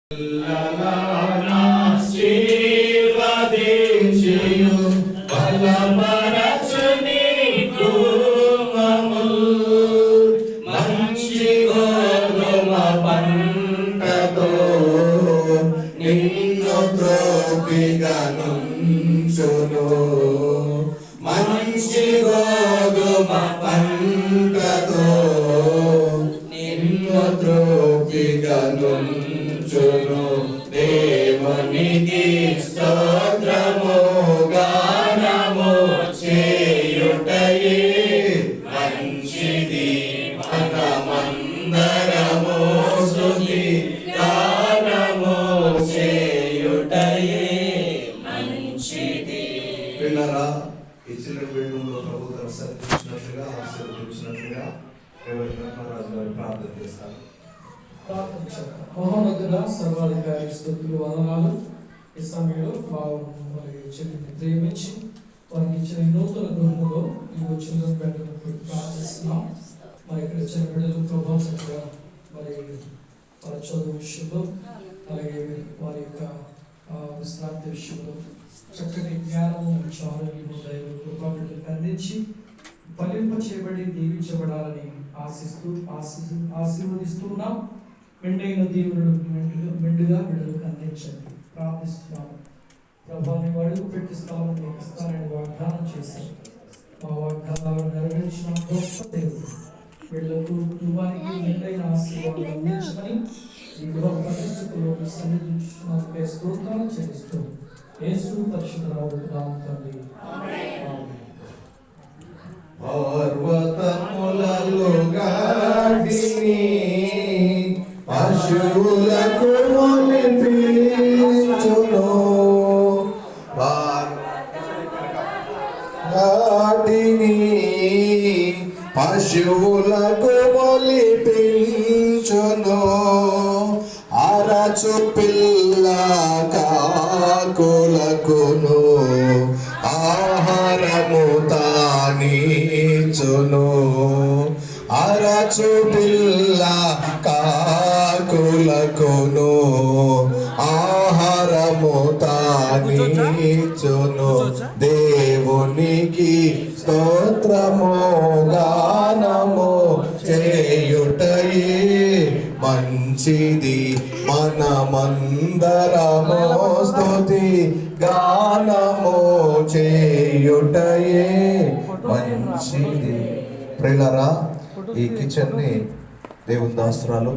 మంచి గోధుమ పంటతో నిన్ను తృప్తిగా నుంచును. దేవునికి స్తోత్రము గానము చేయుటయే మంచిది. మనమందరము స్తుతి గానము చేయుటయే మంచిది. పిల్లరా, ఈ చిల్డ్రన్ బెడ్రూమ్ లో ప్రభు తన సరిచినట్లుగా ఆశీర్వదించినట్లుగా రాజు గారు ప్రార్థన చేస్తారు. మహోన్నతుడా, సర్వాధికారి స్తుతులు వందనాలు. ఈ సమయంలో మరి చెల్లిని ప్రేమించి వారికి ఇచ్చిన నూతన గృహంలో ఈ వచ్చిన బిడ్డలు ప్రార్థిస్తున్నాం. మరి ఇక్కడ ఇచ్చిన బిడ్డలు ప్రభావం చక్కగా మరి వారి చదువు విషయంలో అలాగే వారి యొక్క విశ్రాంతి విషయంలో చక్కటి జ్ఞానము చారులు కృపాబిడ్డలకు అందించి ఫలింప చేయబడి దీవించబడాలని ఆశీర్వదిస్తున్నాం. మెండైన దేవుడు మెండుగా బిడ్డలకు అందించండి ప్రార్థిస్తున్నాము. ప్రభావాన్ని అడుగు పెట్టిస్తామని మీకు ఇస్తానని వాగ్దానం చేశారు. మా వాగ్దానాలు నెరవేర్చిన గొప్ప దేవుడు వీళ్లకు కుటుంబానికి మెండైన ఆశీర్వాదాలు అందించమని ఈ గృహ పరిస్థితుల్లో సన్నిధించినందుకే స్తోత్రాలు చెల్లిస్తూ యేసు పరిశుద్ధ నామమున తండ్రి ఆమేన్. పర్వతములలో గాడిని పశువులకు మొలిపించును. గాడిని పశువులకు మొలిపించును. అరచు పిల్ల కాకులకును ఆహారము తానిచును. అరచు పిల్ల కాకులకును ఆహారము తానిచును. దేవునికి స్తోత్రము గానము చేయుటయే మంచిది. మనమందరము స్తుతి గానము చేయుటయే మంచిది. ప్రియులారా, ఈ కిచెన్ ని దేవుని దాసురాలు